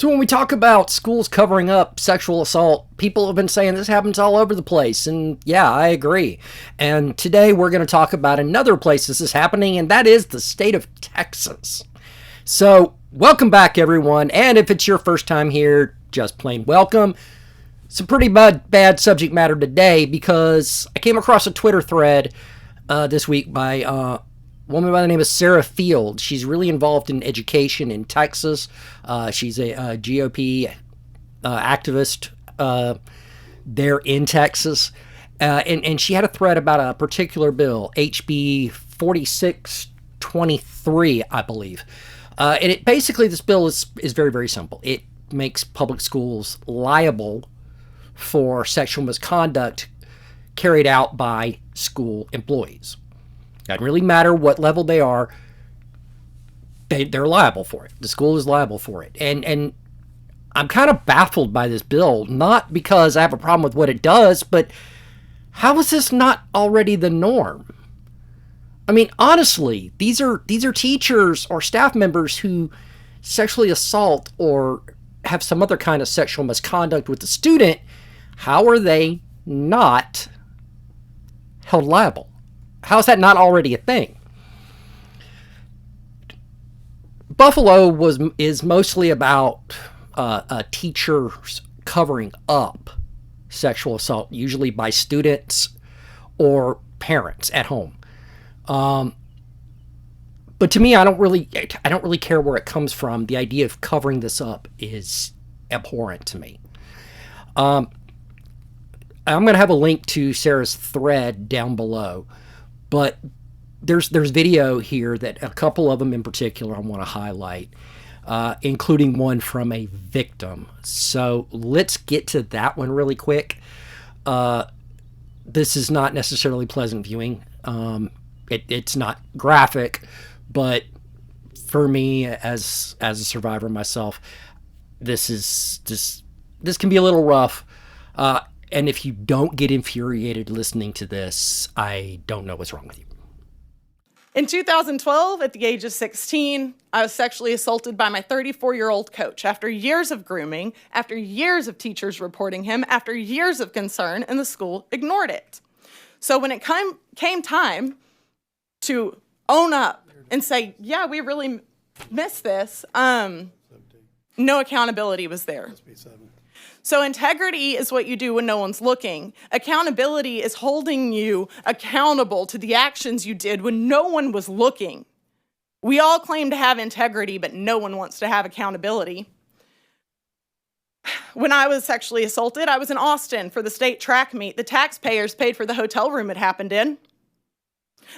So when we talk about schools covering up sexual assault, people have been saying this happens all over the place. And yeah, I agree. And today we're going to talk about another place this is happening, and that is the state of Texas. So welcome back, everyone. And if it's your first time here, just plain welcome. It's a pretty bad subject matter today because I came across a Twitter thread this week by a woman by the name of Sarah Field. She's really involved in education in Texas. She's a GOP activist there in Texas. And she had a thread about a particular bill, HB 4623, I believe. And it basically, this bill is very, very simple. It makes public schools liable for sexual misconduct carried out by school employees. Doesn't really matter what level they are, they're liable for it. The school is liable for it. And I'm kind of baffled by this bill, not because I have a problem with what it does, but how is this not already the norm? I mean, honestly, these are teachers or staff members who sexually assault or have some other kind of sexual misconduct with the student. How are they not held liable? How is that not already a thing? Buffalo is mostly about teachers covering up sexual assault, usually by students or parents at home. But to me, I don't really care where it comes from. The idea of covering this up is abhorrent to me. I'm going to have a link to Sarah's thread down below, but there's video here that a couple of them in particular I want to highlight, including one from a victim. So let's get to that one really quick. This is not necessarily pleasant viewing. It's not graphic, but for me as a survivor myself, this can be a little rough. And if you don't get infuriated listening to this, I don't know what's wrong with you. In 2012, at the age of 16, I was sexually assaulted by my 34-year-old coach after years of grooming, after years of teachers reporting him, after years of concern, and the school ignored it. So when it came time to own up and say, yeah, we really missed this, no accountability was there. So integrity is what you do when no one's looking. Accountability is holding you accountable to the actions you did when no one was looking. We all claim to have integrity, but no one wants to have accountability. When I was sexually assaulted, I was in Austin for the state track meet. The taxpayers paid for the hotel room it happened in.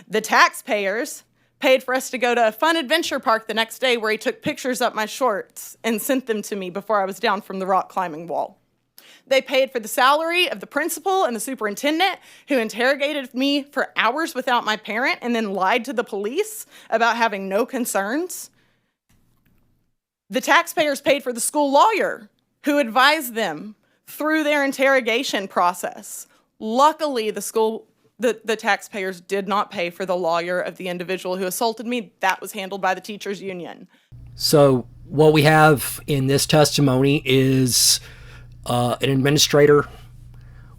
The taxpayers paid for us to go to a fun adventure park the next day where he took pictures up my shorts and sent them to me before I was down from the rock climbing wall. They paid for the salary of the principal and the superintendent who interrogated me for hours without my parent and then lied to the police about having no concerns. The taxpayers paid for the school lawyer who advised them through their interrogation process. Luckily, the taxpayers did not pay for the lawyer of the individual who assaulted me. That was handled by the teachers union. So what we have in this testimony is an administrator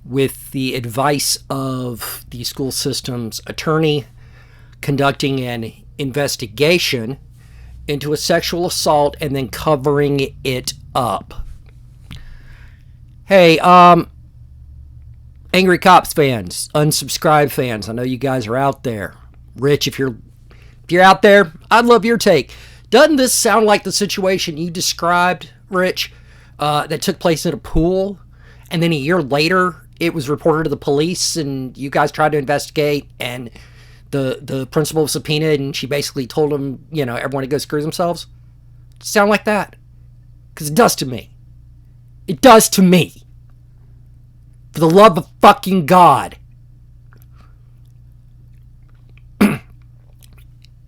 with the advice of the school system's attorney conducting an investigation into a sexual assault and then covering it up. Hey, Angry Cops fans, unsubscribe fans, I know you guys are out there. Rich, if you're out there, I'd love your take. Doesn't this sound like the situation you described, Rich, that took place at a pool, and then a year later it was reported to the police, and you guys tried to investigate, and the principal was subpoenaed, and she basically told them, everyone to go screw themselves? Sound like that? Because it does to me. It does to me. For the love of fucking God.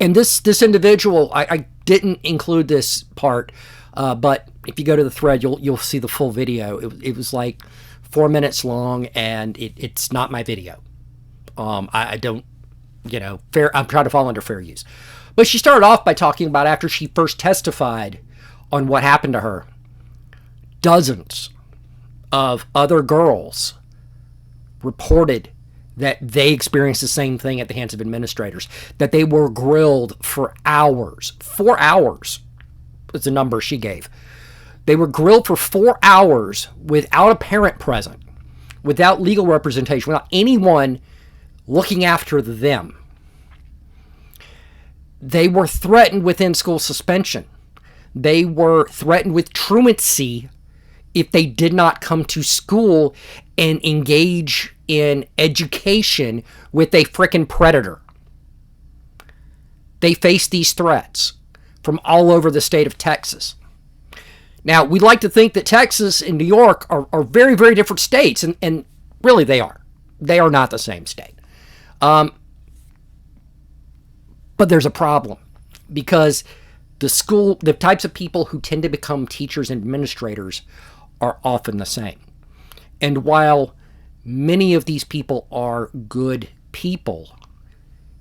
And this individual, I didn't include this part, but if you go to the thread, you'll see the full video. It was like 4 minutes long, and it's not my video. I don't, I'm trying to fall under fair use. But she started off by talking about after she first testified on what happened to her. Dozens of other girls reported that they experienced the same thing at the hands of administrators, that they were grilled for hours. 4 hours is the number she gave. They were grilled for 4 hours without a parent present, without legal representation, without anyone looking after them. They were threatened with in-school suspension. They were threatened with truancy if they did not come to school and engage in education with a frickin' predator. They face these threats from all over the state of Texas. Now, we like to think that Texas and New York are very, very different states, and really they are. They are not the same state. But there's a problem, because the types of people who tend to become teachers and administrators are often the same. And while many of these people are good people,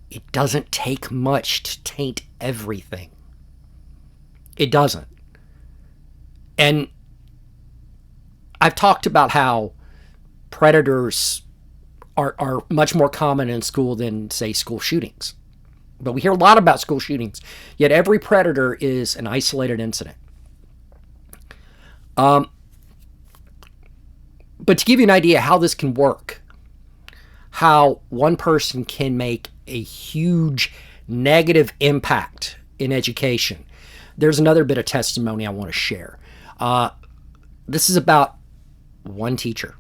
it doesn't take much to taint everything. It doesn't. And I've talked about how predators are much more common in school than, say, school shootings. But we hear a lot about school shootings, yet every predator is an isolated incident. But to give you an idea how this can work, how one person can make a huge negative impact in education, there's another bit of testimony I want to share. This is about one teacher,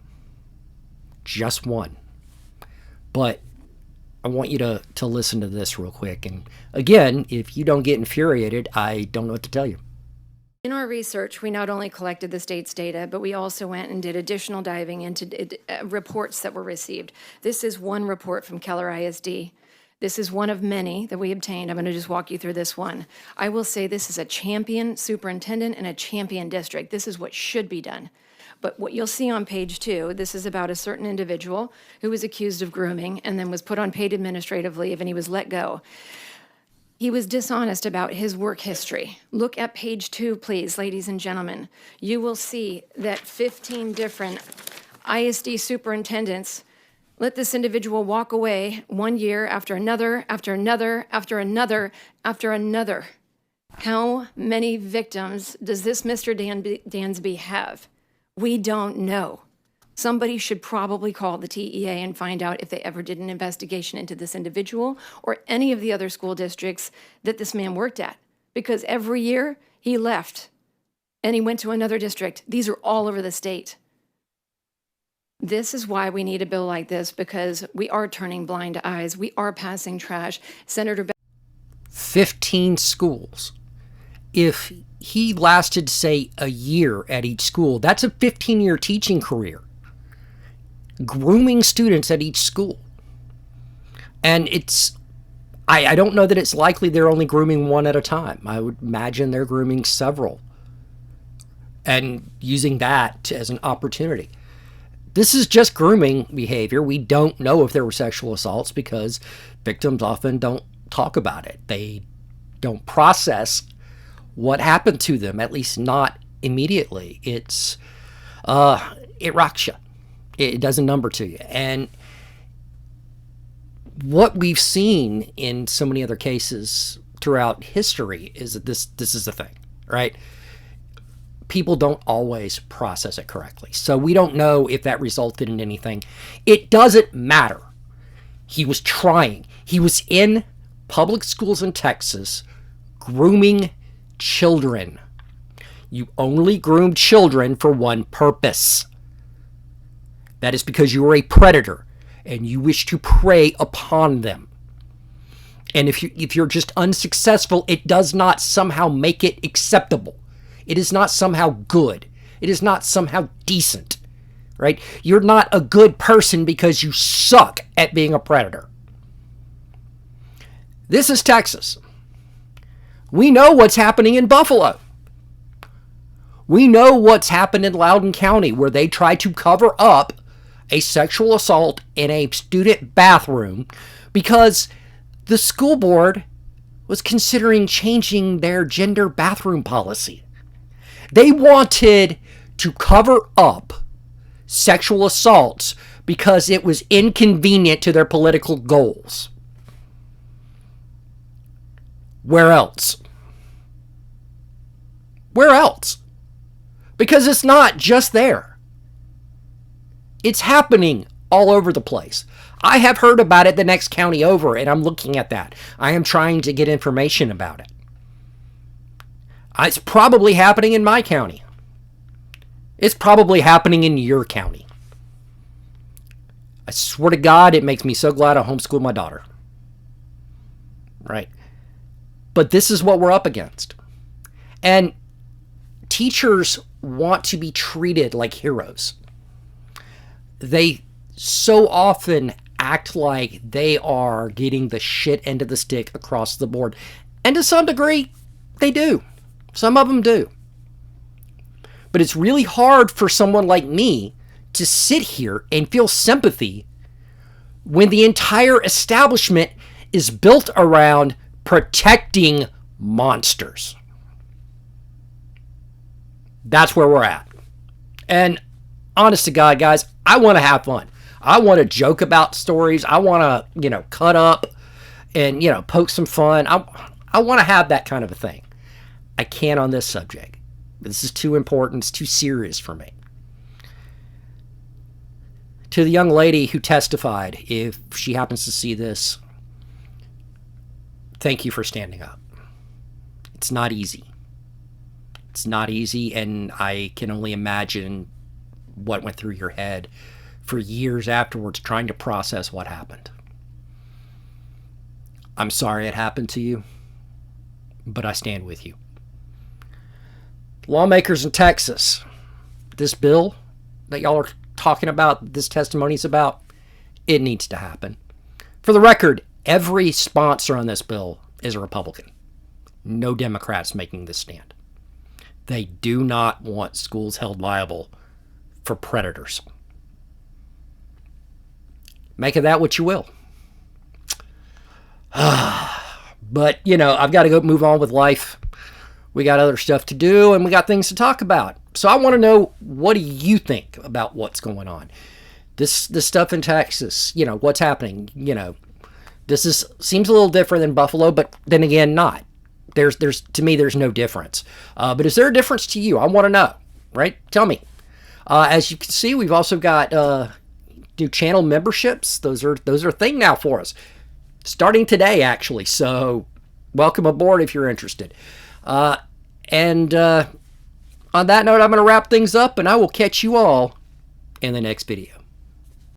just one. But I want you to listen to this real quick. And again, if you don't get infuriated, I don't know what to tell you. In our research, we not only collected the state's data, but we also went and did additional diving into reports that were received. This is one report from Keller ISD. This is one of many that we obtained. I'm going to just walk you through this one. I will say this is a champion superintendent and a champion district. This is what should be done. But what you'll see on page 2, this is about a certain individual who was accused of grooming and then was put on paid administrative leave, and he was let go. He was dishonest about his work history. Look at page 2, please, ladies and gentlemen. You will see that 15 different ISD superintendents let this individual walk away 1 year after another, after another, after another, after another. How many victims does this Mr. Dansby have? We don't know. Somebody should probably call the TEA and find out if they ever did an investigation into this individual or any of the other school districts that this man worked at. Because every year he left and he went to another district. These are all over the state. This is why we need a bill like this, because we are turning blind eyes. We are passing trash. Senator 15 schools. If he lasted, say, a year at each school, that's a 15-year teaching career. Grooming students at each school. And I don't know that it's likely they're only grooming one at a time. I would imagine they're grooming several and using that as an opportunity. This is just grooming behavior. We don't know if there were sexual assaults because victims often don't talk about it. They don't process what happened to them, at least not immediately. It rocks you. It does a number to you. And what we've seen in so many other cases throughout history is that this is the thing, right? People don't always process it correctly. So we don't know if that resulted in anything. It doesn't matter. He was trying. He was in public schools in Texas grooming children. You only groom children for one purpose. That is because you are a predator and you wish to prey upon them. And if you're just unsuccessful, it does not somehow make it acceptable. It is not somehow good. It is not somehow decent, right? You're not a good person because you suck at being a predator. This is Texas. We know what's happening in Buffalo. We know what's happened in Loudoun County, where they try to cover up a sexual assault in a student bathroom because the school board was considering changing their gender bathroom policy. They wanted to cover up sexual assaults because it was inconvenient to their political goals. Where else? Where else? Because it's not just there. It's happening all over the place. I have heard about it the next county over, and I'm looking at that. I am trying to get information about it. It's probably happening in my county. It's probably happening in your county. I swear to God, it makes me so glad I homeschooled my daughter. Right? But this is what we're up against. And teachers want to be treated like heroes. They so often act like they are getting the shit end of the stick across the board. And to some degree, they do. Some of them do. But it's really hard for someone like me to sit here and feel sympathy when the entire establishment is built around protecting monsters. That's where we're at. And honest to God, guys, I want to have fun. I want to joke about stories. I want to, cut up and, poke some fun. I want to have that kind of a thing. I can't on this subject. This is too important. It's too serious for me. To the young lady who testified, if she happens to see this, thank you for standing up. It's not easy. It's not easy, and I can only imagine what went through your head for years afterwards trying to process what happened. I'm sorry it happened to you, but I stand with you. Lawmakers in Texas, this bill that y'all are talking about, this testimony's about, it needs to happen. For the record, every sponsor on this bill is a Republican. No Democrats making this stand. They do not want schools held liable for predators. Make of that what you will. But, I've got to go move on with life. We got other stuff to do, and we got things to talk about. So I want to know, what do you think about what's going on? This stuff in Texas, what's happening? This seems a little different than Buffalo, but then again, not. There's to me, there's no difference. But is there a difference to you? I want to know, right? Tell me. As you can see, we've also got new channel memberships. Those are a thing now for us, starting today actually. So welcome aboard if you're interested. And on that note, I'm going to wrap things up, and I will catch you all in the next video.